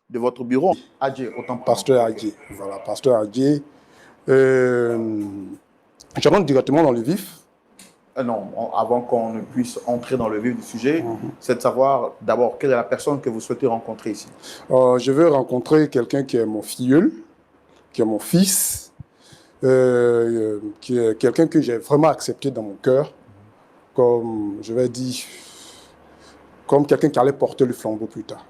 de votre bureau. Adjé, autant pour Pasteur Adjé, voilà, Pasteur Adjé. Je rentre directement dans le vif. Non, avant qu'on ne puisse entrer dans le vif du sujet, c'est de savoir d'abord quelle est la personne que vous souhaitez rencontrer ici. Je veux rencontrer quelqu'un qui est mon filleul, qui est mon fils, qui est quelqu'un que j'ai vraiment accepté dans mon cœur, comme, je vais dire, comme quelqu'un qui allait porter le flambeau plus tard.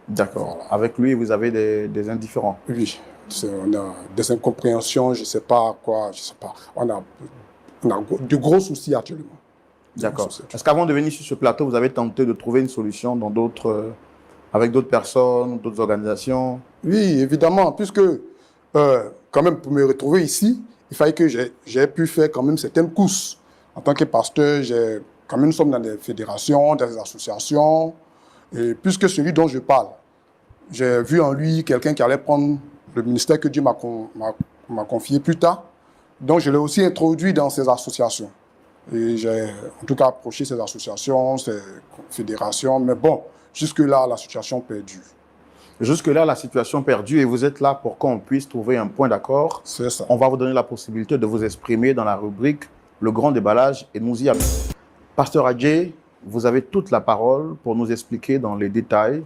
D'accord. Voilà. Avec lui, vous avez des indifférents. Oui, on a des incompréhensions, je ne sais pas quoi, je ne sais pas. On a de gros soucis actuellement. D'accord. Est-ce qu'avant de venir sur ce plateau, vous avez tenté de trouver une solution dans avec d'autres personnes, d'autres organisations? Oui, évidemment, puisque quand même pour me retrouver ici, il fallait que j'ai pu faire quand même certaines courses. En tant que pasteur, quand même, nous sommes dans des fédérations, des associations. Et puisque celui dont je parle, j'ai vu en lui quelqu'un qui allait prendre le ministère que Dieu m'a confié plus tard. Donc, je l'ai aussi introduit dans ces associations. Et j'ai en tout cas approché ces associations, ces fédérations. Mais bon, jusque-là, la situation perdue. Jusque-là, la situation perdue et vous êtes là pour qu'on puisse trouver un point d'accord. C'est ça. On va vous donner la possibilité de vous exprimer dans la rubrique Le Grand Déballage et nous y allons. Pasteur Adjé, vous avez toute la parole pour nous expliquer dans les détails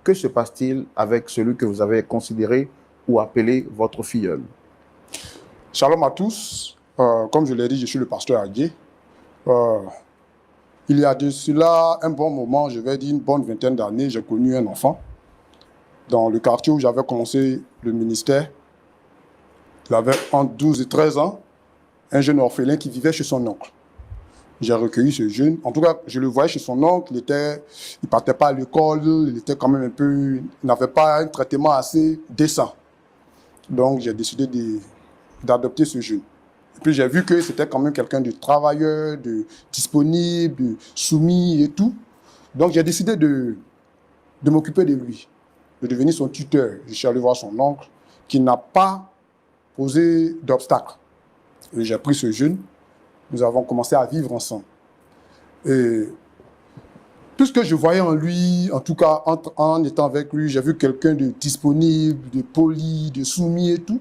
que se passe-t-il avec celui que vous avez considéré ou appelé votre filleul. Shalom à tous. Comme je l'ai dit, je suis le pasteur Adjé. Il y a de cela un bon moment, je vais dire une bonne vingtaine d'années, j'ai connu un enfant dans le quartier où j'avais commencé le ministère. Il avait entre 12 et 13 ans, un jeune orphelin qui vivait chez son oncle. J'ai recueilli ce jeune. En tout cas, je le voyais chez son oncle. Il ne partait pas à l'école. Il était quand même un peu... Il n'avait pas un traitement assez décent. Donc, j'ai décidé d'adopter ce jeune. Et puis, j'ai vu que c'était quand même quelqu'un de travailleur, de disponible, de soumis et tout. Donc, j'ai décidé de m'occuper de lui, de devenir son tuteur. Je suis allé voir son oncle qui n'a pas posé d'obstacle. Et j'ai pris ce jeune. Nous avons commencé à vivre ensemble. Et tout ce que je voyais en lui, en tout cas en étant avec lui, j'ai vu quelqu'un de disponible, de poli, de soumis et tout.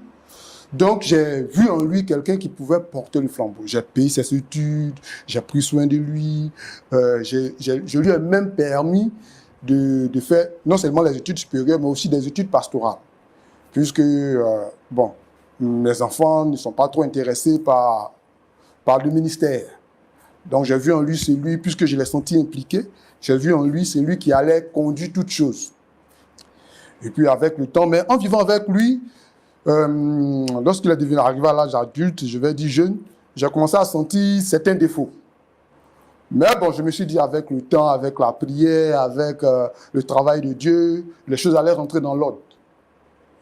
Donc j'ai vu en lui quelqu'un qui pouvait porter le flambeau. J'ai payé ses études, j'ai pris soin de lui. Je lui ai même permis de faire non seulement les études supérieures, mais aussi des études pastorales. Puisque, bon, mes enfants ne sont pas trop intéressés par le ministère. Donc j'ai vu en lui celui, puisque je l'ai senti impliqué, j'ai vu en lui celui qui allait conduire toutes choses. Et puis avec le temps, mais en vivant avec lui, lorsqu'il est arrivé à l'âge adulte, je vais dire jeune, j'ai commencé à sentir certains défauts. Mais bon, je me suis dit avec le temps, avec la prière, avec le travail de Dieu, les choses allaient rentrer dans l'ordre.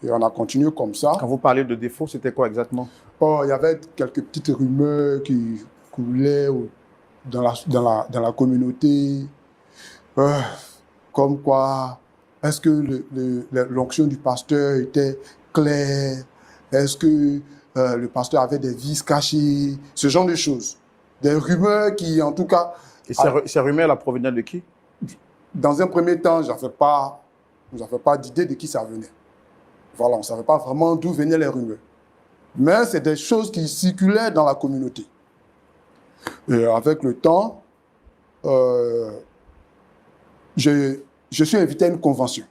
Et on a continué comme ça. Quand vous parlez de défauts, c'était quoi exactement? Il y avait quelques petites rumeurs qui coulaient dans la communauté. Comme quoi, est-ce que l'onction du pasteur était claire? Est-ce que le pasteur avait des vices cachés? Ce genre de choses. Des rumeurs qui, en tout cas... Et ces rumeurs, la provenaient de qui? Dans un premier temps, je n'avais pas d'idée de qui ça venait. Voilà, on ne savait pas vraiment d'où venaient les rumeurs. Mais c'est des choses qui circulaient dans la communauté. Et avec le temps, je suis invité à une convention.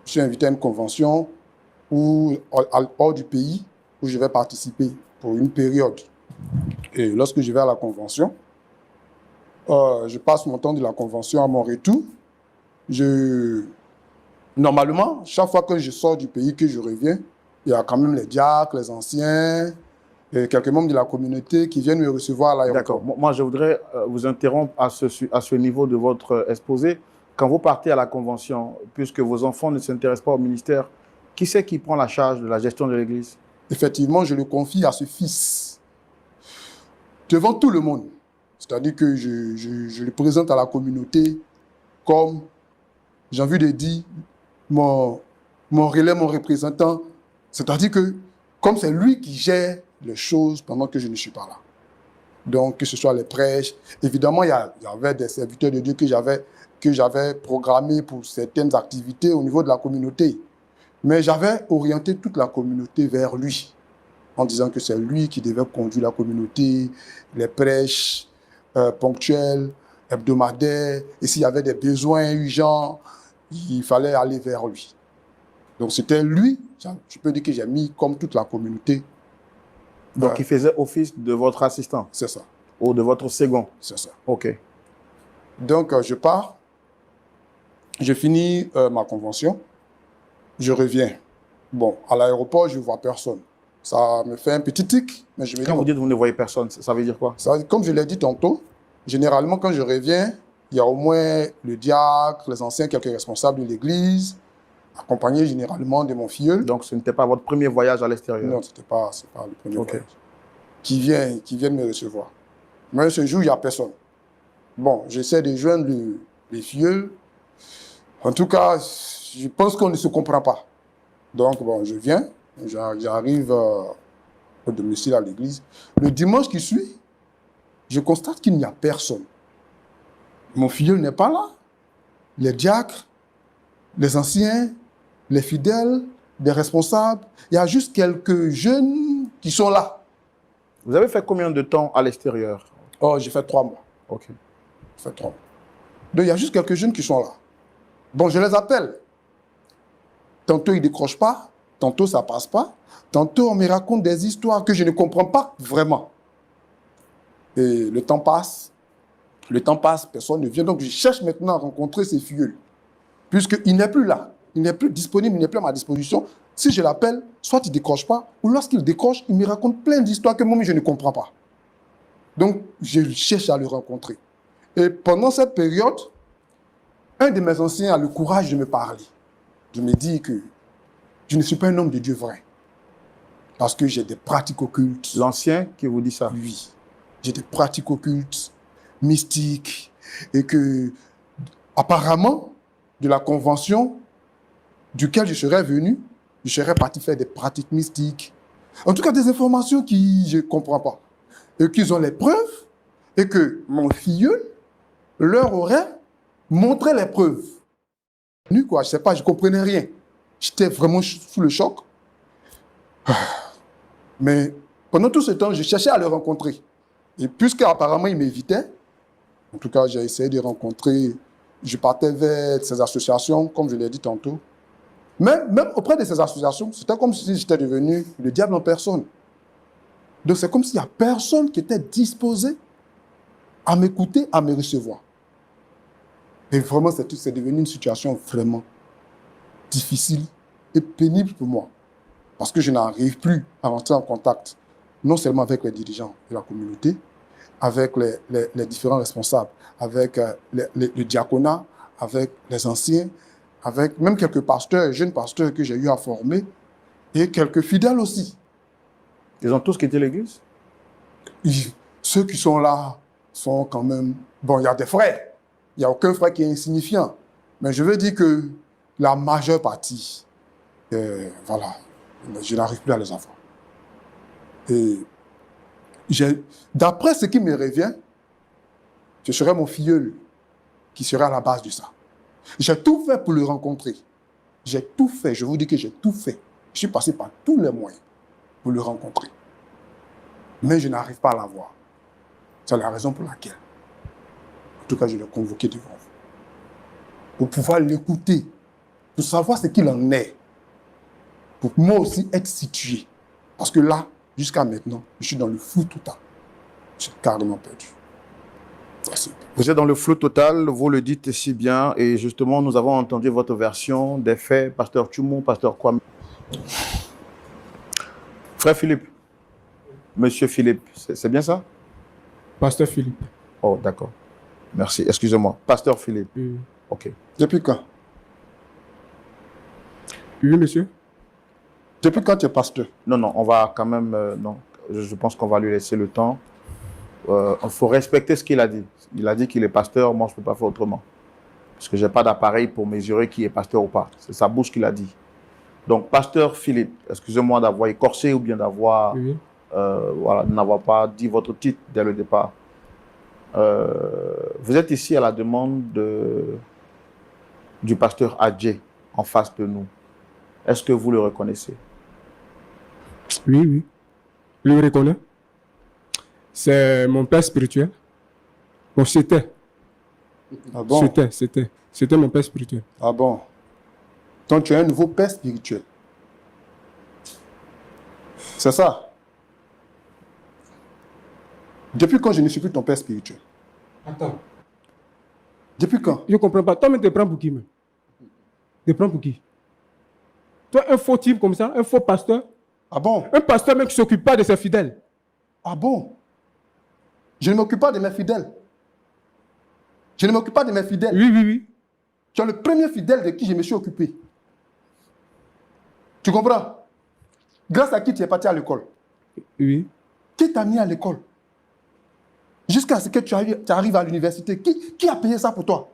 Je suis invité à une convention hors du pays où je vais participer pour une période. Et lorsque je vais à la convention, je passe mon temps de la convention à mon retour. Normalement, chaque fois que je sors du pays, que je reviens, il y a quand même les diacres, les anciens, et quelques membres de la communauté qui viennent me recevoir à l'aéroport. D'accord. Moi, je voudrais vous interrompre à ce niveau de votre exposé. Quand vous partez à la convention, puisque vos enfants ne s'intéressent pas au ministère, qui c'est qui prend la charge de la gestion de l'Église? Effectivement, je le confie à ce fils, devant tout le monde. C'est-à-dire que je le présente à la communauté comme, j'ai envie de dire, mon relais, mon représentant. C'est-à-dire que, comme c'est lui qui gère les choses pendant que je ne suis pas là. Donc, que ce soit les prêches. Évidemment, il y avait des serviteurs de Dieu que j'avais programmés pour certaines activités au niveau de la communauté. Mais j'avais orienté toute la communauté vers lui, en disant que c'est lui qui devait conduire la communauté, les prêches ponctuels, hebdomadaires. Et s'il y avait des besoins urgents, il fallait aller vers lui. Donc, c'était lui, je peux dire que j'ai mis comme toute la communauté. Donc, il faisait office de votre assistant? C'est ça. Ou de votre second? C'est ça. OK. Donc, je pars, je finis ma convention, je reviens. Bon, à l'aéroport, je ne vois personne. Ça me fait un petit tic, mais je me dis... Quand vous dites que vous ne voyez personne, ça veut dire quoi? Comme je l'ai dit tantôt, généralement, quand je reviens, il y a au moins le diacre, les anciens, quelques responsables de l'église, accompagnés généralement de mon filleul. Donc, ce n'était pas votre premier voyage à l'extérieur? Non, ce n'était pas le premier voyage. Qui viennent me recevoir. Mais ce jour, il n'y a personne. Bon, j'essaie de joindre les filleuls. En tout cas, je pense qu'on ne se comprend pas. Donc, bon, je viens, j'arrive au domicile à l'église. Le dimanche qui suit, je constate qu'il n'y a personne. Mon filleul n'est pas là. Les diacres, les anciens, les fidèles, les responsables, il y a juste quelques jeunes qui sont là. Vous avez fait combien de temps à l'extérieur? Oh, j'ai fait 3 mois. OK. J'ai fait 3 mois. Donc, il y a juste quelques jeunes qui sont là. Bon, je les appelle. Tantôt, ils ne décrochent pas. Tantôt, ça ne passe pas. Tantôt, on me raconte des histoires que je ne comprends pas vraiment. Et le temps passe. Le temps passe, personne ne vient. Donc, je cherche maintenant à rencontrer ces filleuls. Puisqu'il n'est plus là. Il n'est plus disponible, il n'est plus à ma disposition. Si je l'appelle, soit il ne décroche pas, ou lorsqu'il décroche, il me raconte plein d'histoires que moi, je ne comprends pas. Donc, je cherche à le rencontrer. Et pendant cette période, un de mes anciens a le courage de me parler. Je me dis que je ne suis pas un homme de Dieu vrai. Parce que j'ai des pratiques occultes. L'ancien qui vous dit ça? Oui. J'ai des pratiques occultes, mystiques, et que, apparemment, de la convention duquel je serais venu, je serais parti faire des pratiques mystiques. En tout cas, des informations que je ne comprends pas. Et qu'ils ont les preuves, et que mon filleul leur aurait montré les preuves. Je ne sais pas, je ne comprenais rien. J'étais vraiment sous le choc. Mais pendant tout ce temps, je cherchais à le rencontrer. Et puisqu'apparemment, il m'évitait, en tout cas, j'ai essayé de rencontrer, je partais vers ces associations, comme je l'ai dit tantôt. Même auprès de ces associations, c'était comme si j'étais devenu le diable en personne. Donc, c'est comme s'il n'y a personne qui était disposé à m'écouter, à me recevoir. Et vraiment, c'est devenu une situation vraiment difficile et pénible pour moi. Parce que je n'arrive plus à rentrer en contact, non seulement avec les dirigeants de la communauté, avec les différents responsables, avec le diaconat, avec les anciens, avec même quelques pasteurs, jeunes pasteurs que j'ai eu à former, et quelques fidèles aussi. Ils ont tous quitté l'église? Ceux qui sont là sont quand même... Bon, il y a des frères. Il n'y a aucun frère qui est insignifiant. Mais je veux dire que la majeure partie, voilà, je n'arrive plus à les avoir. Et d'après ce qui me revient, ce serait mon filleul qui serait à la base de ça. J'ai tout fait pour le rencontrer. J'ai tout fait, je vous dis que j'ai tout fait. Je suis passé par tous les moyens pour le rencontrer. Mais je n'arrive pas à l'avoir. C'est la raison pour laquelle, en tout cas, je l'ai convoqué devant vous. Pour pouvoir l'écouter, pour savoir ce qu'il en est. Pour moi aussi être situé. Parce que là, jusqu'à maintenant, je suis dans le flou total. Je suis carrément perdu. Vous êtes dans le flou total, vous le dites si bien, et justement, nous avons entendu votre version des faits, pasteur Tchoumo, pasteur Kwame. Frère Philippe, monsieur Philippe, c'est bien ça? Pasteur Philippe. Oh, d'accord. Merci, excusez-moi. Pasteur Philippe. Oui. Ok. Depuis quand? Oui, monsieur. Depuis quand tu es pasteur? Non, on va quand même... non, je pense qu'on va lui laisser le temps. Il faut respecter ce qu'il a dit. Il a dit qu'il est pasteur, moi je ne peux pas faire autrement. Parce que je n'ai pas d'appareil pour mesurer qui est pasteur ou pas. C'est sa bouche qu'il a dit. Donc, pasteur Philippe, excusez-moi d'avoir écorché ou bien d'avoir voilà, de n'avoir pas dit votre titre dès le départ. Vous êtes ici à la demande du pasteur Adjé en face de nous. Est-ce que vous le reconnaissez? Oui, oui. Je le reconnais. C'est mon père spirituel. Bon, c'était. Ah bon? C'était mon père spirituel. Ah bon? Donc tu as un nouveau père spirituel. C'est ça? Depuis quand je ne suis plus ton père spirituel? Attends. Depuis quand? Je ne comprends pas. Toi, mais tu te prends pour qui, même? Tu te prends pour qui? Toi, un faux type comme ça, un faux pasteur, Ah bon? un pasteur même qui ne s'occupe pas de ses fidèles. Ah bon? Je ne m'occupe pas de mes fidèles. Je ne m'occupe pas de mes fidèles. Oui, oui, oui. Tu es le premier fidèle de qui je me suis occupé. Tu comprends? Grâce à qui tu es parti à l'école? Oui. Qui t'a mis à l'école? Jusqu'à ce que tu arrives à l'université. Qui a payé ça pour toi?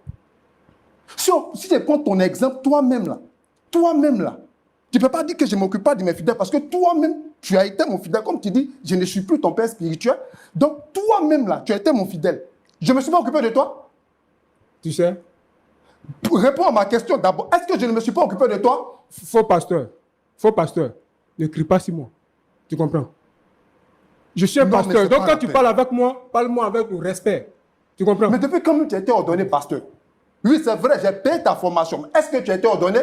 Si je prends ton exemple, toi-même là, tu ne peux pas dire que je ne m'occupe pas de mes fidèles parce que toi-même, tu as été mon fidèle. Comme tu dis, je ne suis plus ton père spirituel. Donc, toi-même là, tu as été mon fidèle. Je ne me suis pas occupé de toi? Tu sais? Réponds à ma question d'abord. Est-ce que je ne me suis pas occupé de toi? Faux pasteur. Faux pasteur. Ne crie pas sur moi. Tu comprends? Je suis un Non, mais pasteur. c'est Donc pas quand la tu peine. parles avec moi, parle-moi avec respect. Tu comprends? Mais depuis quand tu as été ordonné pasteur? Oui, c'est vrai, j'ai payé ta formation. Est-ce que tu as été ordonné?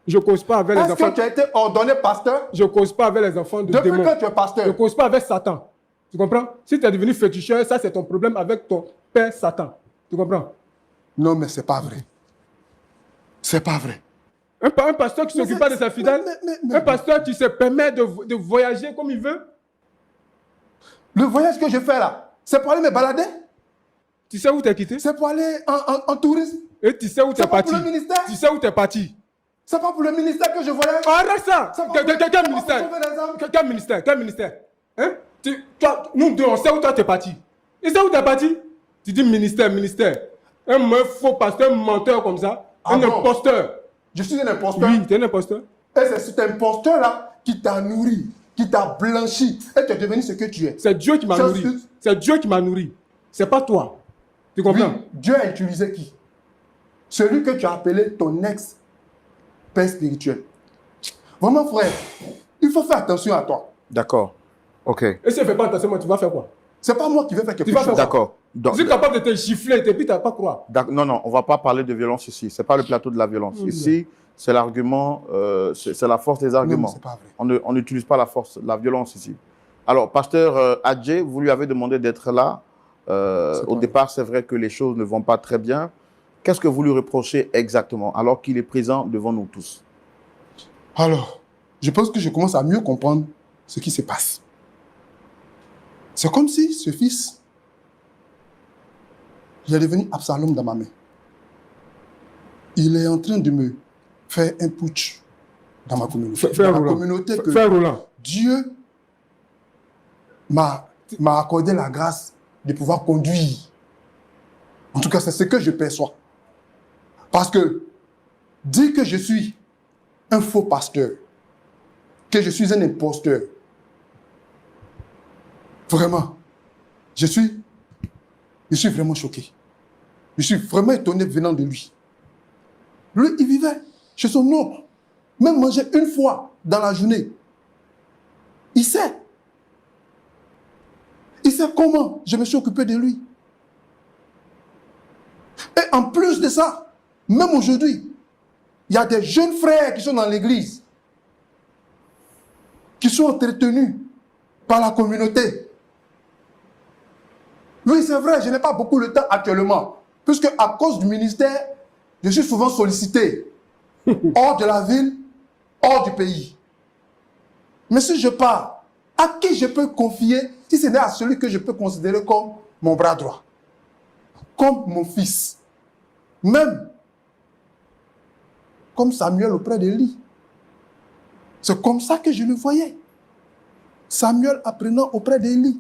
Je ne cause pas avec les Est-ce enfants. que tu as été ordonné pasteur? Je ne cause pas avec les enfants de Depuis démons. quand tu es Je pasteur? ne cause pas avec Satan. Tu comprends? Si tu es devenu féticheur, ça c'est ton problème avec ton père Satan. Tu comprends? Non, mais c'est pas vrai. C'est pas vrai. Un pasteur qui ne s'occupe pas de sa fidèle, mais- un pasteur qui se permet de voyager comme il veut. Le voyage que je fais là, c'est pour aller me balader? Tu sais où tu es quitté? C'est pour aller en tourisme? Et tu sais où tu es C'est pas parti? pour le ministère? Tu sais où tu es parti? C'est pas pour le ministère que je voyage? Arrête ça! C'est pas Quel pour- c'est pas ministère? pour sauver les âmes. Quel ministère? Quel ministère? Hein? Nous deux, on sait où toi tu es parti. Et c'est où tu es parti? Tu dis ministère. Un faux pasteur, un menteur comme ça. Ah Un bon? imposteur. Je suis un imposteur. Oui, tu es un imposteur. Et c'est cet imposteur-là qui t'a nourri, qui t'a blanchi, et tu es devenu ce que tu es. C'est Dieu qui m'a Ça, nourri. C'est Dieu qui m'a nourri. C'est pas toi. Tu Oui, comprends? Dieu a utilisé qui? Celui que tu as appelé ton ex-père spirituel. Vraiment, frère, il faut faire attention à toi. D'accord. OK. Et si je ne fais pas attention, moi, tu vas faire quoi? C'est pas moi qui vais faire quelque Tu vas chose. faire quoi? D'accord. Je suis capable de te gifler et puis tu ne vas pas croire. Non, on ne va pas parler de violence ici. Ce n'est pas le plateau de la violence. Ici, c'est l'argument, c'est la force des Non, mais arguments. c'est pas vrai. On n'utilise pas la violence ici. Alors, pasteur Adjé, vous lui avez demandé d'être là. Au départ, c'est vrai que les choses ne vont pas très bien. Qu'est-ce que vous lui reprochez exactement alors qu'il est présent devant nous tous? Alors, je pense que je commence à mieux comprendre ce qui se passe. C'est comme si ce fils, il est devenu Absalom dans ma main. Il est en train de me faire un putsch dans ma communauté. Frère Dans ma Roland. communauté que Frère Roland. Dieu m'a accordé la grâce de pouvoir conduire. En tout cas, c'est ce que je perçois. Parce que dire que je suis un faux pasteur, que je suis un imposteur, vraiment, je suis vraiment choqué. Je suis vraiment étonné venant de lui. Lui, il vivait chez son oncle. Même manger une fois dans la journée. Il sait. Il sait comment je me suis occupé de lui. Et en plus de ça, même aujourd'hui, il y a des jeunes frères qui sont dans l'église, qui sont entretenus par la communauté. Oui, c'est vrai, je n'ai pas beaucoup de temps actuellement, puisque à cause du ministère, je suis souvent sollicité hors de la ville, hors du pays. Mais si je pars, à qui je peux confier, si ce n'est à celui que je peux considérer comme mon bras droit, comme mon fils, même comme Samuel auprès d'Élie. C'est comme ça que je le voyais. Samuel apprenant auprès d'Élie.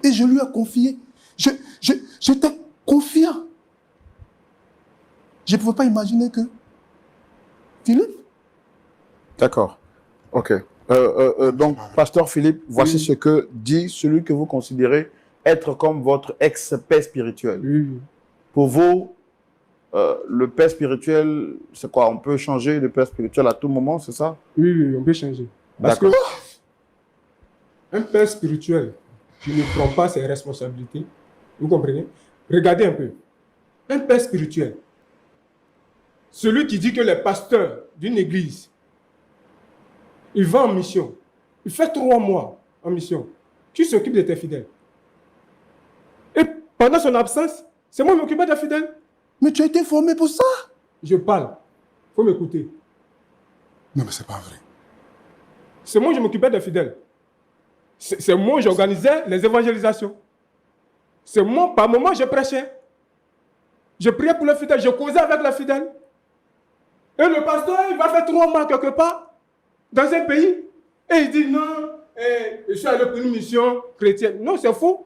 Et je lui ai confié. J'étais confiant. Je ne pouvais pas imaginer que Philippe. D'accord. Ok. Donc, pasteur Philippe, voici ce que dit celui que vous considérez être comme votre ex-père spirituel. Oui, oui. Pour vous, le père spirituel, c'est quoi? On peut changer de père spirituel à tout moment, c'est ça? Oui, oui, on peut changer. Parce que un père spirituel qui ne prend pas ses responsabilités, vous comprenez? Regardez un peu. Un père spirituel, celui qui dit que les pasteurs d'une église, il va en mission, il fait 3 mois en mission, qui s'occupe de tes fidèles. Et pendant son absence, c'est moi qui m'occupe des fidèles. Mais tu as été formé pour ça? Je parle. Il faut m'écouter. Non, mais c'est pas vrai. C'est moi qui m'occupais des fidèles. C'est moi qui j'organisais les évangélisations. C'est moi, par moment, je prêchais. Je priais pour les fidèles, je causais avec les fidèles. Et le pasteur, il va faire 3 mois quelque part, dans un pays, et il dit non, je suis allé pour une mission chrétienne. Non, c'est faux.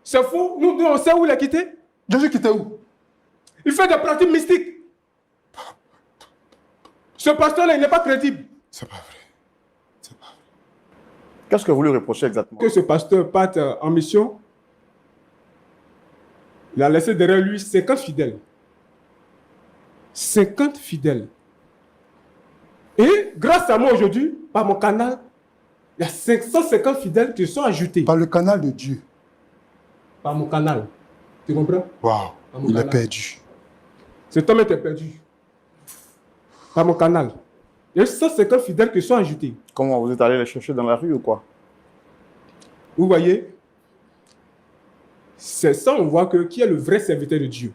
C'est faux. Nous, on sait où il a quitté. Jésus quittait où? Il fait des pratiques mystiques. Ce pasteur-là, il n'est pas crédible. C'est pas vrai. C'est pas vrai. Qu'est-ce que vous lui reprochez exactement? Que ce pasteur parte en mission, il a laissé derrière lui 50 fidèles. 50 fidèles. Et grâce à moi aujourd'hui, par mon canal, il y a 550 fidèles qui sont ajoutés. Par le canal de Dieu. Par mon canal. Tu comprends? Waouh. Il est perdu. Cet homme était perdu. Par mon canal. Il y a 150 fidèles qui sont ajoutés. Comment vous êtes allé les chercher dans la rue ou quoi? Vous voyez? C'est ça, on voit qui est le vrai serviteur de Dieu.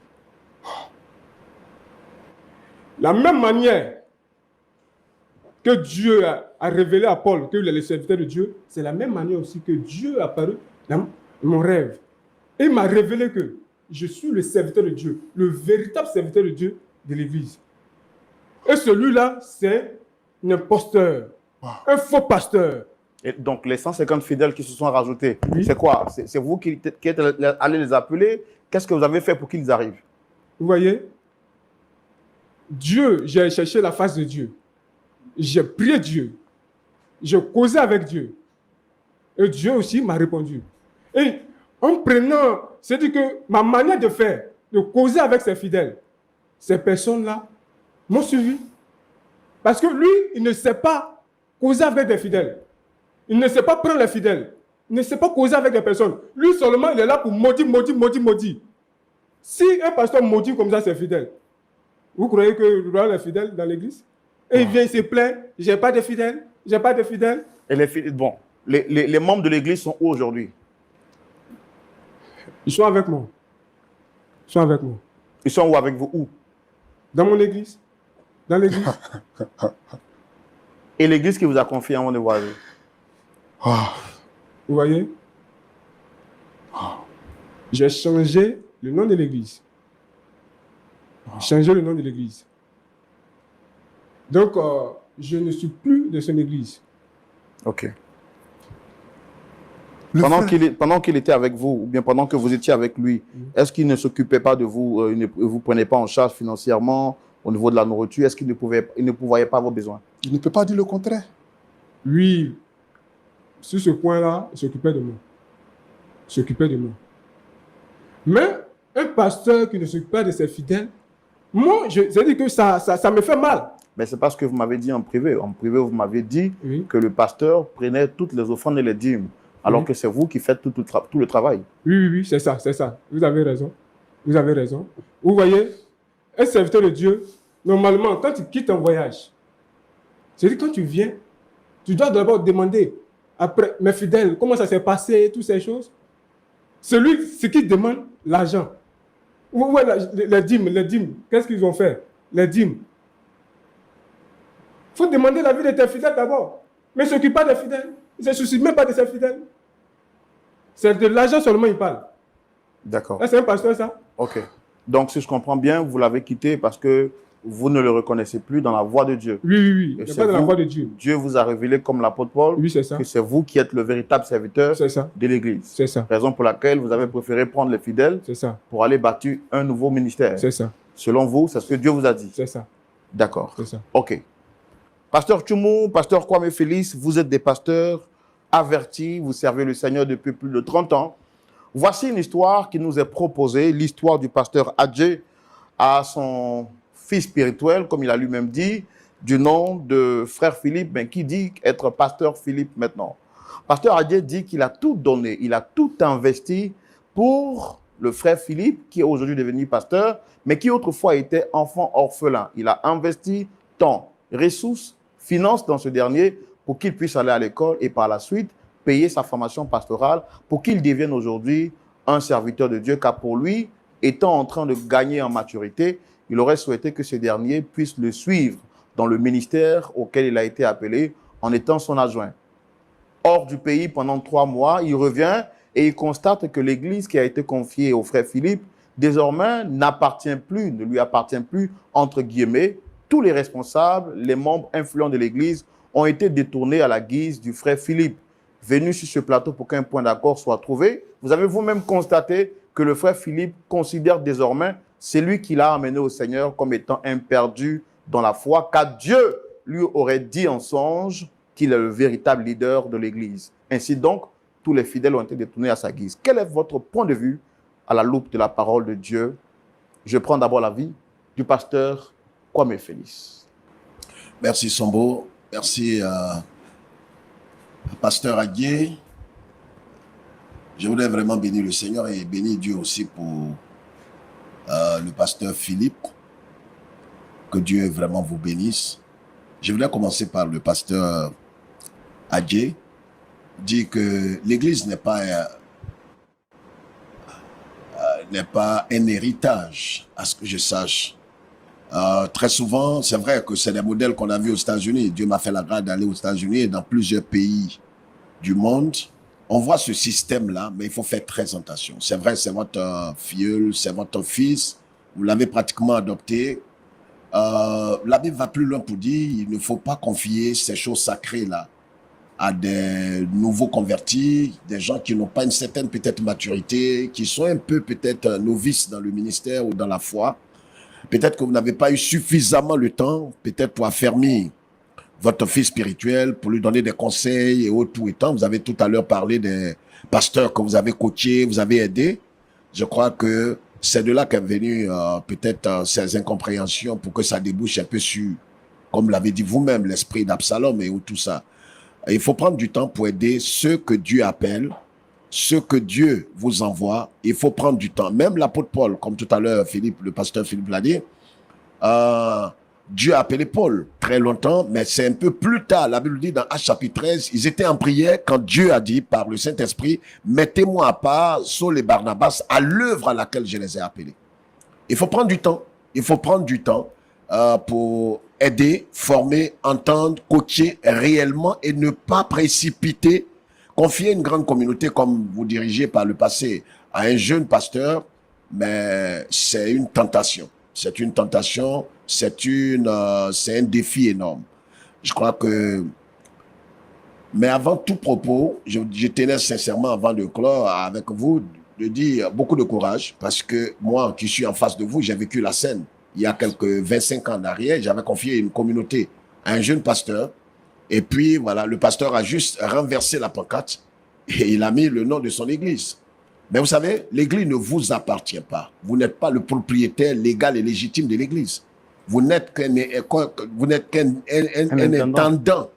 La même manière que Dieu a révélé à Paul qu'il est le serviteur de Dieu, c'est la même manière aussi que Dieu est apparu dans mon rêve. Et il m'a révélé que je suis le serviteur de Dieu, le véritable serviteur de Dieu de l'Église. Et celui-là, c'est un imposteur, un faux pasteur. Et donc, les 150 fidèles qui se sont rajoutés, Oui. c'est quoi? C'est vous qui êtes allé les appeler? Qu'est-ce que vous avez fait pour qu'ils arrivent? Vous voyez? Dieu, j'ai cherché la face de Dieu. J'ai prié Dieu. J'ai causé avec Dieu. Et Dieu aussi m'a répondu. Et en prenant, c'est-à-dire que ma manière de faire, de causer avec ses fidèles, ces personnes-là m'ont suivi. Parce que lui, il ne sait pas causer avec des fidèles. Il ne sait pas prendre les fidèles. Il ne sait pas causer avec des personnes. Lui seulement, il est là pour maudire, maudire, maudire, maudire. Si un pasteur maudit comme ça ses fidèles, vous croyez que le roi est fidèle dans l'église? Et il vient, il se plaint, j'ai pas de fidèles, j'ai pas de fidèles. Et les membres de l'église sont où aujourd'hui? Ils sont avec moi. Ils sont avec moi. Ils sont où avec vous? Où? Dans mon église. Dans l'église. Et l'église qui vous a confié en de voir. Vous voyez? J'ai changé le nom de l'église. Changé le nom de l'église. Donc, je ne suis plus de son église. Ok. Pendant qu'il était avec vous, ou bien pendant que vous étiez avec lui, est-ce qu'il ne s'occupait pas de vous, il ne vous prenait pas en charge financièrement au niveau de la nourriture? Est-ce qu'il ne pourvoyait pas vos besoins? Il ne peut pas dire le contraire. Lui, sur ce point-là, il s'occupait de moi. Il s'occupait de moi. Mais un pasteur qui ne s'occupe pas de ses fidèles, moi, c'est-à-dire que ça me fait mal. Mais c'est pas ce que vous m'avez dit en privé. En privé, vous m'avez dit Oui. que le pasteur prenait toutes les offrandes et les dîmes, alors que c'est vous qui faites tout le travail. Oui, c'est ça, c'est ça. Vous avez raison. Vous avez raison. Vous voyez, un serviteur de Dieu, normalement, quand tu quittes un voyage, c'est-à-dire quand tu viens, tu dois d'abord demander, après, mes fidèles, comment ça s'est passé, toutes ces choses. Ce qui demande, l'argent. Ouais, les dîmes, qu'est-ce qu'ils ont fait? Les dîmes. Il faut demander la vie de tes fidèles d'abord. Mais il ne s'occupe pas des fidèles. Il ne se soucie même pas de ses fidèles. C'est de l'argent seulement il parle. D'accord. Là, c'est un pasteur, ça? Ok. Donc, si je comprends bien, vous l'avez quitté parce que vous ne le reconnaissez plus dans la voie de Dieu. Oui. Et Il n'est pas dans la voie de Dieu. Dieu vous a révélé, comme l'apôtre Paul, Oui, c'est ça. que c'est vous qui êtes le véritable serviteur C'est ça. de l'Église. C'est ça. Raison pour laquelle vous avez préféré prendre les fidèles C'est ça. pour aller bâtir un nouveau ministère. C'est ça. Selon vous, c'est ce que Dieu vous a dit. C'est ça. D'accord. C'est ça. Ok. Pasteur Tchoumou, pasteur Kwame Félix, vous êtes des pasteurs avertis, vous servez le Seigneur depuis plus de 30 ans. Voici une histoire qui nous est proposée, l'histoire du pasteur Adjé à son fils spirituel, comme il a lui-même dit, du nom de frère Philippe, mais qui dit être pasteur Philippe maintenant. Pasteur Adjé dit qu'il a tout donné, il a tout investi pour le frère Philippe, qui est aujourd'hui devenu pasteur, mais qui autrefois était enfant orphelin. Il a investi temps, ressources, finances dans ce dernier pour qu'il puisse aller à l'école et par la suite payer sa formation pastorale pour qu'il devienne aujourd'hui un serviteur de Dieu, car pour lui, étant en train de gagner en maturité, il aurait souhaité que ce dernier puisse le suivre dans le ministère auquel il a été appelé en étant son adjoint. Hors du pays pendant 3 mois, il revient et il constate que l'église qui a été confiée au frère Philippe, désormais, n'appartient plus, ne lui appartient plus, entre guillemets. Tous les responsables, les membres influents de l'église ont été détournés à la guise du frère Philippe, venu sur ce plateau pour qu'un point d'accord soit trouvé. Vous avez vous-même constaté que le frère Philippe considère désormais celui qui l'a amené au Seigneur comme étant un perdu dans la foi, car Dieu lui aurait dit en songe qu'il est le véritable leader de l'église. Ainsi donc, tous les fidèles ont été détournés à sa guise. Quel est votre point de vue à la loupe de la parole de Dieu? Je prends d'abord l'avis du pasteur Kwame Félix. Merci Sombo, merci pasteur Adjé. Je voudrais vraiment bénir le Seigneur et bénir Dieu aussi pour le pasteur Philippe. Que Dieu vraiment vous bénisse. Je voudrais commencer par le pasteur Adjé. Dit que l'Église n'est pas un héritage, à ce que je sache. Très souvent, c'est vrai que c'est des modèles qu'on a vus aux États-Unis. Dieu m'a fait la grâce d'aller aux États-Unis et dans plusieurs pays du monde. On voit ce système-là, mais il faut faire très attention. C'est vrai, c'est votre filleul, c'est votre fils. Vous l'avez pratiquement adopté. La Bible va plus loin pour dire il ne faut pas confier ces choses sacrées-là à des nouveaux convertis, des gens qui n'ont pas une certaine peut-être maturité, qui sont un peu peut-être novices dans le ministère ou dans la foi. Peut-être que vous n'avez pas eu suffisamment le temps, peut-être pour affermir votre fils spirituel, pour lui donner des conseils et autres tout et temps. Vous avez tout à l'heure parlé des pasteurs que vous avez coachés, vous avez aidés. Je crois que c'est de là qu'est venu peut-être ces incompréhensions pour que ça débouche un peu sur, comme l'avez dit vous-même, l'esprit d'Absalom et tout ça. Et il faut prendre du temps pour aider ceux que Dieu appelle, ceux que Dieu vous envoie. Il faut prendre du temps. Même l'apôtre Paul, comme tout à l'heure Philippe, le pasteur Philippe l'a dit, Dieu a appelé Paul très longtemps, mais c'est un peu plus tard. La Bible dit dans Actes chapitre 13, ils étaient en prière quand Dieu a dit par le Saint-Esprit, mettez-moi à part Saul et Barnabas à l'œuvre à laquelle je les ai appelés. Il faut prendre du temps. Il faut prendre du temps pour aider, former, entendre, coacher réellement et ne pas précipiter. Confier une grande communauté comme vous dirigez par le passé à un jeune pasteur, mais c'est une tentation. C'est une tentation, c'est un défi énorme. Je crois que, mais avant tout propos, je tenais sincèrement avant de clore avec vous, de dire beaucoup de courage, parce que moi qui suis en face de vous, j'ai vécu la scène. Il y a quelques 25 ans en arrière, j'avais confié une communauté à un jeune pasteur. Et puis, voilà, le pasteur a juste renversé la pancarte et il a mis le nom de son église. Mais vous savez, l'église ne vous appartient pas. Vous n'êtes pas le propriétaire légal et légitime de l'église. Vous n'êtes qu'un intendant,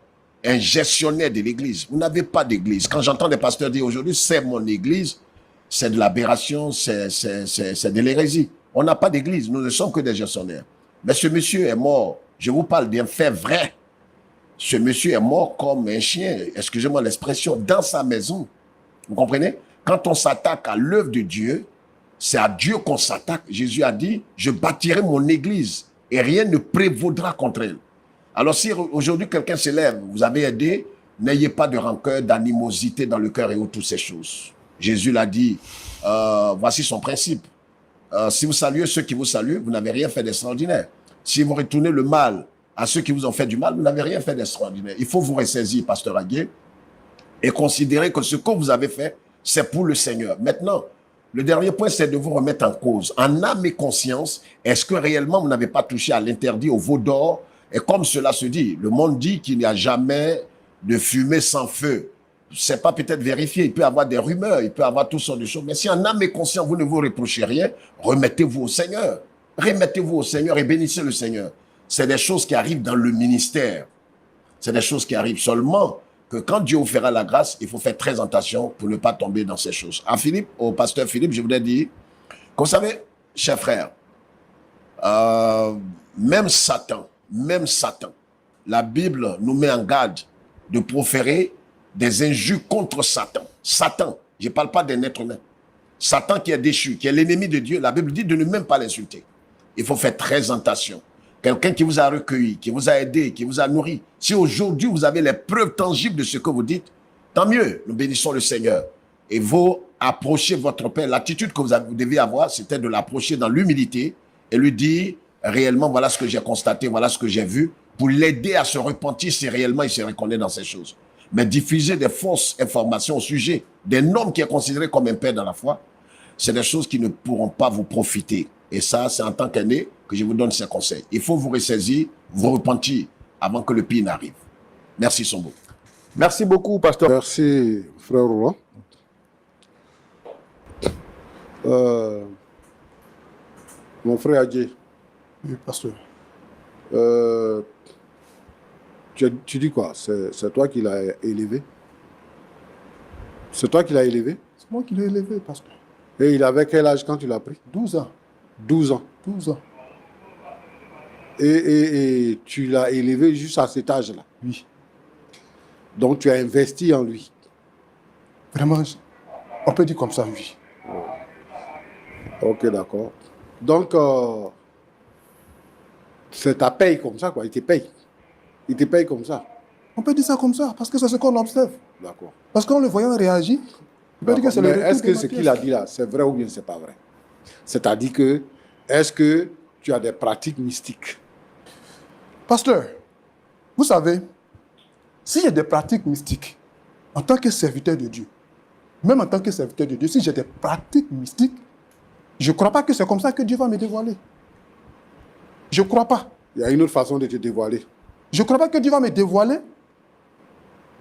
un gestionnaire de l'église. Vous n'avez pas d'église. Quand j'entends des pasteurs dire aujourd'hui, c'est mon église, c'est de l'aberration, c'est de l'hérésie. On n'a pas d'église, nous ne sommes que des gestionnaires. Mais ce monsieur est mort. Je vous parle d'un fait vrai. Ce monsieur est mort comme un chien, excusez-moi l'expression, dans sa maison. Vous comprenez? Quand on s'attaque à l'œuvre de Dieu, c'est à Dieu qu'on s'attaque. Jésus a dit, je bâtirai mon église et rien ne prévaudra contre elle. Alors si aujourd'hui quelqu'un s'élève, vous avez aidé, n'ayez pas de rancœur, d'animosité dans le cœur et toutes ces choses. Jésus l'a dit, voici son principe. Si vous saluez ceux qui vous saluent, vous n'avez rien fait d'extraordinaire. Si vous retournez le mal à ceux qui vous ont fait du mal, vous n'avez rien fait d'extraordinaire. Il faut vous ressaisir, pasteur Adjé, et considérer que ce que vous avez fait, c'est pour le Seigneur. Maintenant, le dernier point, c'est de vous remettre en cause. En âme et conscience, est-ce que réellement vous n'avez pas touché à l'interdit, au veau d'or Et comme cela se dit, le monde dit qu'il n'y a jamais de fumée sans feu. C'est pas peut-être vérifié. Il peut y avoir des rumeurs, il peut y avoir toutes sortes de choses. Mais si en âme et conscience, vous ne vous reprochez rien, remettez-vous au Seigneur. Remettez-vous au Seigneur et bénissez le Seigneur. C'est des choses qui arrivent dans le ministère. C'est des choses qui arrivent seulement que quand Dieu vous fera la grâce, il faut faire très attention pour ne pas tomber dans ces choses. À Philippe, au pasteur Philippe, je voudrais dire, que vous savez, chers frères, même Satan, la Bible nous met en garde de proférer des injures contre Satan. Satan, je ne parle pas d'un être humain. Satan qui est déchu, qui est l'ennemi de Dieu, la Bible dit de ne même pas l'insulter. Il faut faire très attention. Quelqu'un qui vous a recueilli, qui vous a aidé, qui vous a nourri. Si aujourd'hui vous avez les preuves tangibles de ce que vous dites, tant mieux, nous bénissons le Seigneur. Et vous approchez votre Père. L'attitude que vous devez avoir, c'était de l'approcher dans l'humilité et lui dire réellement, voilà ce que j'ai constaté, voilà ce que j'ai vu, pour l'aider à se repentir si réellement il se reconnaît dans ces choses. Mais diffuser des fausses informations au sujet d'un homme qui est considéré comme un père dans la foi, c'est des choses qui ne pourront pas vous profiter. Et ça, c'est en tant qu'aîné que je vous donne ces conseils. Il faut vous ressaisir, vous repentir avant que le pire n'arrive. Merci, Sombo. Merci beaucoup, pasteur. Merci, frère Roland. Mon frère Adjé. Oui, pasteur. Tu dis quoi? C'est toi qui l'as élevé? C'est toi qui l'as élevé? C'est moi qui l'ai élevé, pasteur. Et il avait quel âge quand tu l'as pris? 12 ans. 12 ans. 12 ans. Et tu l'as élevé juste à cet âge-là? Oui. Donc tu as investi en lui? Vraiment, on peut dire comme ça, oui. Ok, d'accord. Donc, c'est ta paye comme ça, quoi. Il te paye. Il te paye comme ça. On peut dire ça comme ça, parce que c'est ce qu'on observe. D'accord. Parce qu'en le voyant réagir, on peut dire que c'est le retour est-ce que de ce Matthias. qu'il a dit là, c'est vrai ou bien c'est pas vrai? C'est-à-dire que, est-ce que tu as des pratiques mystiques? Pasteur, vous savez, s'il y a des pratiques mystiques, en tant que serviteur de Dieu, même en tant que serviteur de Dieu, si j'ai des pratiques mystiques, je ne crois pas que c'est comme ça que Dieu va me dévoiler. Je ne crois pas. Il y a une autre façon de te dévoiler. Je ne crois pas que Dieu va me dévoiler.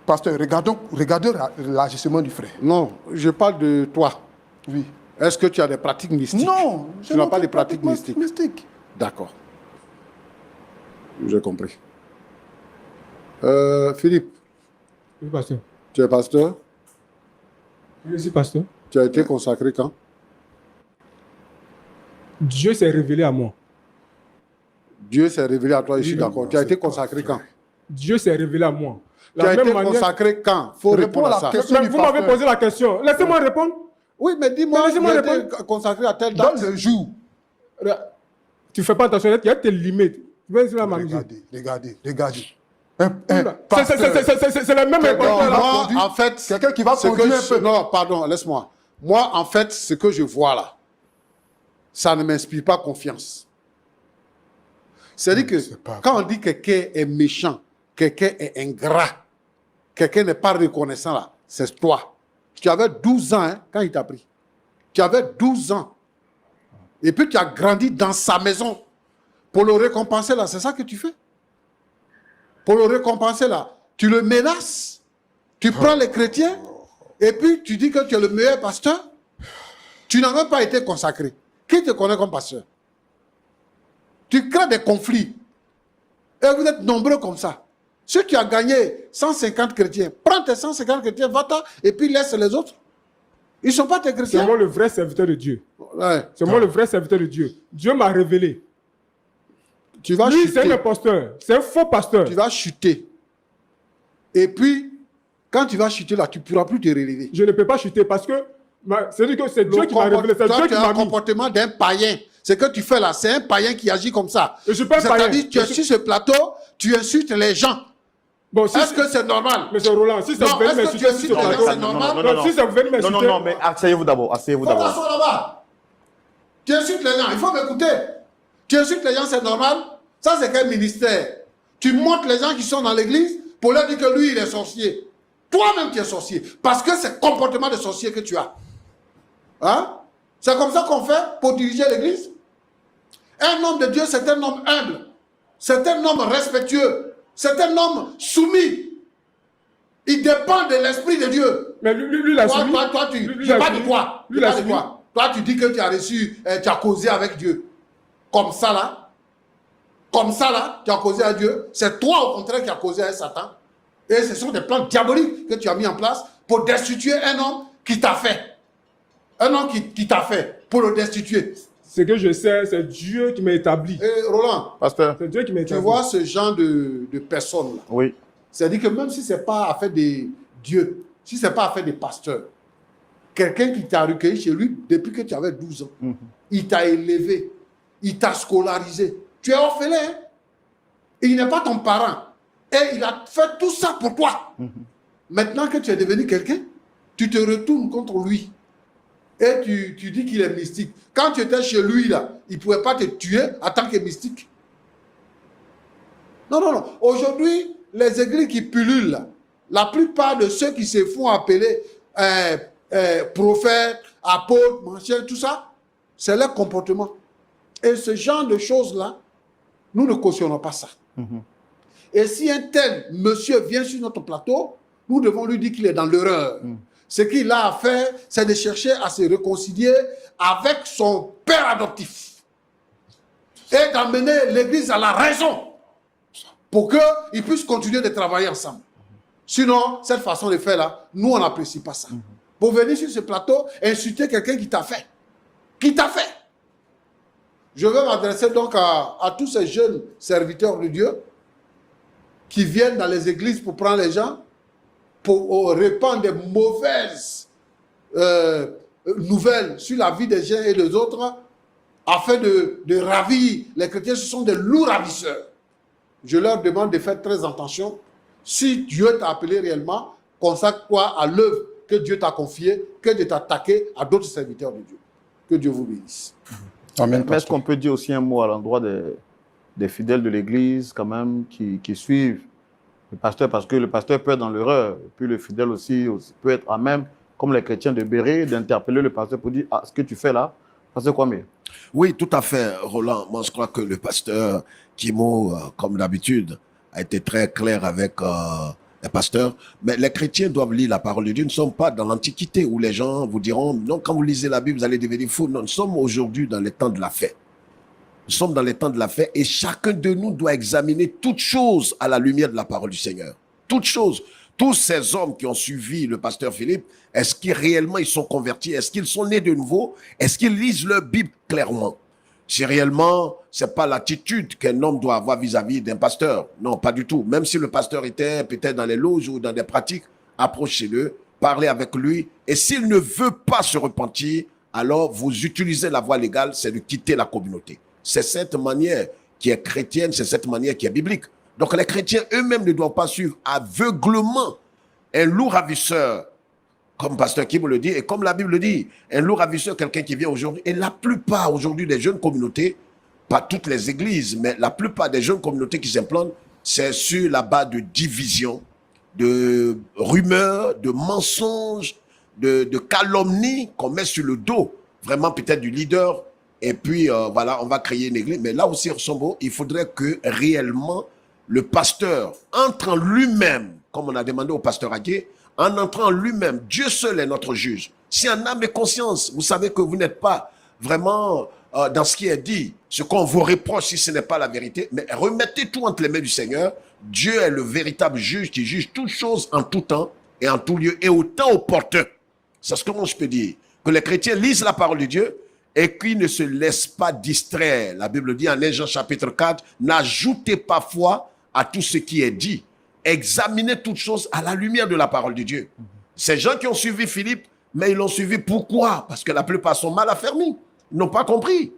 Pasteur, regardons l'agissement du frère. Non, je parle de toi. Oui. Est-ce que tu as des pratiques mystiques? Non, Tu n'as pas de pratiques mystiques. mystiques. D'accord. J'ai compris. Philippe, Oui, pasteur. tu es pasteur? Je suis pasteur. Tu as été consacré quand? Dieu s'est révélé à moi. Dieu s'est révélé à toi, je suis Oui, d'accord. Tu as été consacré quand? Dieu s'est révélé à moi. Tu as été consacré quand? Il faut Réponds répondre à la à ça. question. Mais vous m'avez posé la question. Laissez-moi répondre. Oui, mais dis-moi, Mais laissez-moi tu as été répondre. consacré à telle Dans date. le jour. Tu ne fais pas attention, il y a tes limites. Tu vas essayer de m'amuser. Regardez. C'est la même Non, importance. moi, en fait, Quelqu'un qui va ce conduire que un peu. Non, pardon, laisse-moi. Moi, en fait, ce que je vois là, ça ne m'inspire pas confiance. C'est-à-dire que c'est pas quand on dit que quelqu'un est méchant, quelqu'un est ingrat, quelqu'un n'est pas reconnaissant là, c'est toi. Tu avais 12 ans hein, quand il t'a pris. Tu avais 12 ans. Et puis tu as grandi dans sa maison. Pour le récompenser là, c'est ça que tu fais. Pour le récompenser là, tu le menaces, tu prends les chrétiens, et puis tu dis que tu es le meilleur pasteur. Tu n'as même pas été consacré. Qui te connaît comme pasteur? Tu crées des conflits. Et vous êtes nombreux comme ça. Si tu as gagné 150 chrétiens, prends tes 150 chrétiens, va-t'en, et puis laisse les autres. Ils ne sont pas tes C'est chrétiens. moi le vrai serviteur de Dieu. Ouais. C'est moi le vrai serviteur de Dieu. Dieu m'a révélé. Tu vas Lui, c'est chuter. un imposteur. C'est un faux pasteur. Tu vas chuter. Et puis, quand tu vas chuter là, tu ne pourras plus te relever. Je ne peux pas chuter parce que c'est-à-dire que c'est Dieu qui m'a révélé. C'est Toi, Dieu tu qui as un m'a mis. comportement d'un païen. Ce que tu fais là, c'est un païen qui agit comme ça. Je suis pas un païen. C'est-à-dire, tu es sur ce plateau, tu insultes les gens. Bon, si Est-ce que c'est normal? Monsieur Roland, si ça Non, vous venez est-ce que tu m'insulter es sur sûr ce que plateau, c'est normal? non, si ça vous venez m'insulter, Non, mais asseyez-vous d'abord, asseyez-vous Faut d'abord. t'asseoir là-bas. Tu insultes les gens, il faut m'écouter. Tu insultes les gens, c'est normal. Ça, c'est quel ministère? Tu montres les gens qui sont dans l'église pour leur dire que lui, il est sorcier. Toi-même, tu es sorcier. Parce que c'est comportement de sorcier que tu as. Hein? C'est comme ça qu'on fait pour diriger l'église. Un homme de Dieu, c'est un homme humble. C'est un homme respectueux. C'est un homme soumis. Il dépend de l'Esprit de Dieu. Mais lui, il a soumis. Toi, tu... Lui, Je il a parle de soumis. toi. Lui, Je il a parle de soumis. toi. Toi, tu dis que tu as reçu, tu as causé avec Dieu. Comme ça, là. Comme ça, là, tu as causé à Dieu. C'est toi, au contraire, qui as causé à Satan. Et ce sont des plans diaboliques que tu as mis en place pour destituer un homme qui t'a fait. Un homme qui t'a fait pour le destituer. Ce que je sais, c'est Dieu qui m'a établi. Et Roland, Pasteur, C'est Dieu qui m'a tu établi. vois ce genre de personnes-là. oui. C'est-à-dire que même si ce n'est pas affaire des dieux, si ce n'est pas affaire des pasteurs, quelqu'un qui t'a recueilli chez lui depuis que tu avais 12 ans, il t'a élevé, il t'a scolarisé. Tu es orphelin, hein? Il n'est pas ton parent. Et il a fait tout ça pour toi. Maintenant que tu es devenu quelqu'un, tu te retournes contre lui. Et tu dis qu'il est mystique. Quand tu étais chez lui, là, il ne pouvait pas te tuer en tant que mystique. Non, non, non. Aujourd'hui, les églises qui pullulent, là, la plupart de ceux qui se font appeler prophètes, apôtres, machin, tout ça, c'est leur comportement. Et ce genre de choses-là, nous ne cautionnons pas ça. Et si un tel monsieur vient sur notre plateau, nous devons lui dire qu'il est dans l'erreur. Ce qu'il a à faire, c'est de chercher à se réconcilier avec son père adoptif. Et d'amener l'église à la raison pour qu'ils puissent continuer de travailler ensemble. Sinon, cette façon de faire là, nous, on n'apprécie pas ça. Pour venir sur ce plateau, insulter quelqu'un qui t'a fait. Qui t'a fait. Je veux m'adresser donc à tous ces jeunes serviteurs de Dieu qui viennent dans les églises pour prendre les gens, pour répandre des mauvaises nouvelles sur la vie des uns et des autres, afin de ravir les chrétiens. Ce sont des loups ravisseurs. Je leur demande de faire très attention. Si Dieu t'a appelé réellement, consacre-toi à l'œuvre que Dieu t'a confiée, que de t'attaquer à d'autres serviteurs de Dieu. Que Dieu vous bénisse. Amen, Mais est-ce qu'on peut dire aussi un mot à l'endroit des fidèles de l'Église, quand même, qui suivent le pasteur, parce que le pasteur peut être dans l'erreur, et puis le fidèle aussi peut être à même, comme les chrétiens de Béret, d'interpeller le pasteur pour dire « Ah, ce que tu fais là, c'est quoi mais Oui, tout à fait, Roland. Moi, je crois que le pasteur Kimo, comme d'habitude, a été très clair avec les pasteurs. Mais les chrétiens doivent lire la parole de Dieu. Nous ne sommes pas dans l'Antiquité où les gens vous diront « Non, quand vous lisez la Bible, vous allez devenir fou. » Non, nous sommes aujourd'hui dans les temps de la fête. Nous sommes dans les temps de la fête et chacun de nous doit examiner toutes choses à la lumière de la parole du Seigneur. Toutes choses. Tous ces hommes qui ont suivi le pasteur Philippe, est-ce qu'ils réellement ils sont convertis? Est-ce qu'ils sont nés de nouveau? Est-ce qu'ils lisent leur Bible clairement? Si réellement, c'est pas l'attitude qu'un homme doit avoir vis-à-vis d'un pasteur. Non, pas du tout. Même si le pasteur était peut-être dans les loges ou dans des pratiques, approchez-le, parlez avec lui. Et s'il ne veut pas se repentir, alors vous utilisez la voie légale, c'est de quitter la communauté. C'est cette manière qui est chrétienne, c'est cette manière qui est biblique. Donc les chrétiens eux-mêmes ne doivent pas suivre aveuglement un loup ravisseur, comme Pasteur Kim le dit, et comme la Bible le dit, un loup ravisseur, quelqu'un qui vient aujourd'hui. Et la plupart aujourd'hui des jeunes communautés, pas toutes les églises, mais la plupart des jeunes communautés qui s'implantent, c'est sur la base de division, de rumeurs, de mensonges, de calomnies qu'on met sur le dos, vraiment peut-être du leader. Et puis, voilà, on va créer une église. Mais là aussi, Sombo, il faudrait que réellement le pasteur entre en lui-même, comme on a demandé au pasteur Agué, en entrant en lui-même. Dieu seul est notre juge. Si en âme et conscience, vous savez que vous n'êtes pas vraiment dans ce qui est dit, ce qu'on vous reproche si ce n'est pas la vérité, mais remettez tout entre les mains du Seigneur. Dieu est le véritable juge qui juge toutes choses en tout temps et en tout lieu et au temps opportun. C'est ce que moi je peux dire. Que les chrétiens lisent la parole de Dieu et qu'ils ne se laissent pas distraire. La Bible dit en 1 Jean chapitre 4, n'ajoutez pas foi à tout ce qui est dit. Examinez toutes choses à la lumière de la parole de Dieu. Ces gens qui ont suivi Philippe, mais ils l'ont suivi pourquoi? Parce que la plupart sont mal affermis. Ils n'ont pas compris.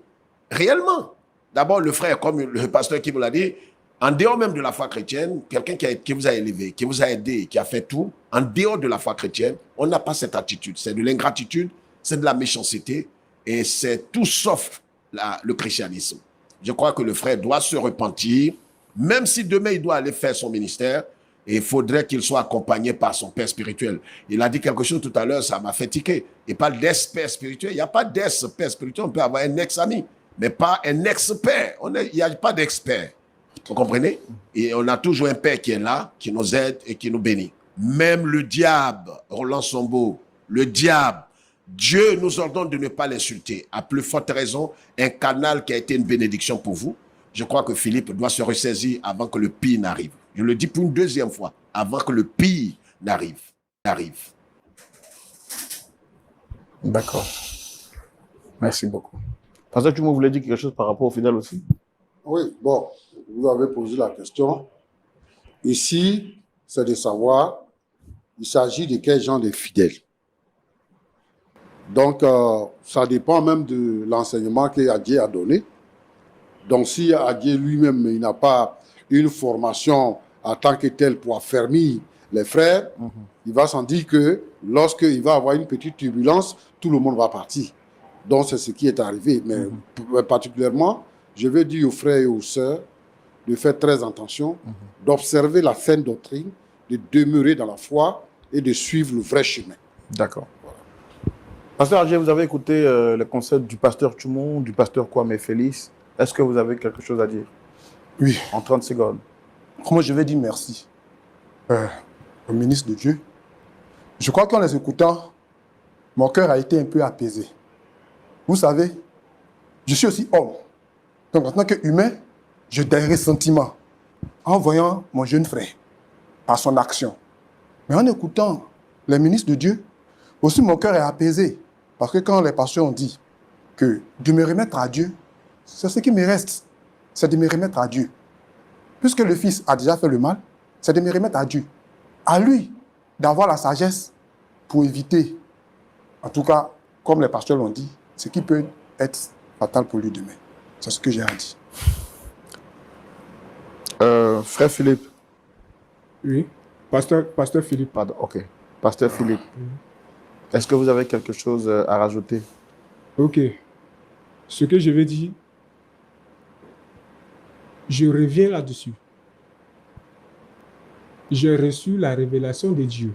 Réellement. D'abord, le frère, comme le pasteur qui vous l'a dit, en dehors même de la foi chrétienne, quelqu'un qui vous a élevé, qui vous a aidé, qui a fait tout, en dehors de la foi chrétienne, on n'a pas cette attitude. C'est de l'ingratitude, c'est de la méchanceté, et c'est tout sauf le christianisme. Je crois que le frère doit se repentir, même si demain il doit aller faire son ministère, et il faudrait qu'il soit accompagné par son père spirituel. Il a dit quelque chose tout à l'heure, ça m'a fait tiquer. Il parle d'ex-père spirituel. Il n'y a pas d'ex-père spirituel. On peut avoir un ex-ami, mais pas un ex-père. Il n'y a pas d'expert. Vous comprenez? Et on a toujours un Père qui est là, qui nous aide et qui nous bénit. Même le diable, Roland Sombo, le diable, Dieu nous ordonne de ne pas l'insulter. À plus forte raison, un canal qui a été une bénédiction pour vous. Je crois que Philippe doit se ressaisir avant que le pire n'arrive. Je le dis pour une deuxième fois, avant que le pire n'arrive. D'accord. Merci beaucoup. Pasteur, tu me voulais dire quelque chose par rapport aux fidèles aussi? Oui, bon, vous avez posé la question. Ici, c'est de savoir, il s'agit de quel genre de fidèles. Donc, ça dépend même de l'enseignement que Adjé a donné. Donc, si Adjé lui-même, il n'a pas une formation en tant que tel pour affermir les frères, il va s'en dire que lorsqu'il va avoir une petite turbulence, tout le monde va partir. Donc, c'est ce qui est arrivé. Mais particulièrement, je veux dire aux frères et aux sœurs de faire très attention, d'observer la saine doctrine, de demeurer dans la foi et de suivre le vrai chemin. D'accord. Voilà. Pasteur Adjé, vous avez écouté le conseil du pasteur Tchoumon, du pasteur Kwame Félix. Est-ce que vous avez quelque chose à dire? Oui. En 30 secondes. Moi, je vais dire merci au ministre de Dieu. Je crois qu'en les écoutant, mon cœur a été un peu apaisé. Vous savez, je suis aussi homme. Donc, en tant qu'humain, j'ai des ressentiments en voyant mon jeune frère par son action. Mais en écoutant les ministres de Dieu, aussi mon cœur est apaisé. Parce que quand les pasteurs ont dit que de me remettre à Dieu, c'est ce qui me reste, c'est de me remettre à Dieu. Puisque le Fils a déjà fait le mal, c'est de me remettre à Dieu. À lui d'avoir la sagesse pour éviter, en tout cas, comme les pasteurs l'ont dit, ce qui peut être fatal pour lui demain. C'est ce que j'ai à dire. Frère Philippe. Oui, pasteur Philippe. Pardon, ok. Pasteur Philippe. Est-ce que vous avez quelque chose à rajouter? Ok. Ce que je vais dire, je reviens là-dessus. J'ai reçu la révélation de Dieu.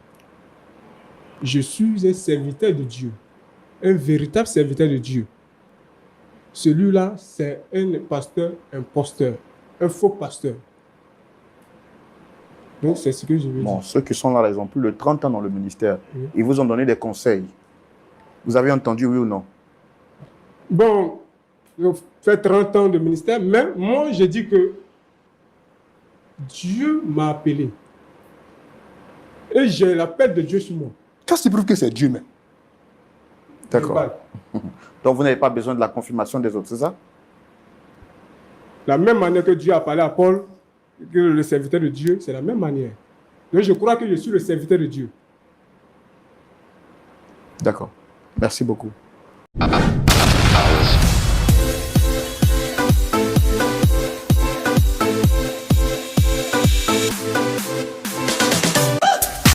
Je suis un serviteur de Dieu. Un véritable serviteur de Dieu. Celui-là, c'est un pasteur imposteur. Un faux pasteur. Donc, c'est ce que je veux dire. Ceux qui sont là, ils ont plus de 30 ans dans le ministère. Oui. Ils vous ont donné des conseils. Vous avez entendu, oui ou non? Bon, je fais 30 ans de ministère, mais moi, je dis que Dieu m'a appelé. Et j'ai l'appel de Dieu sur moi. Qu'est-ce qui prouve que c'est Dieu même? D'accord. Donc, vous n'avez pas besoin de la confirmation des autres, c'est ça? La même manière que Dieu a parlé à Paul, que le serviteur de Dieu, c'est la même manière. Donc, je crois que je suis le serviteur de Dieu. D'accord. Merci beaucoup.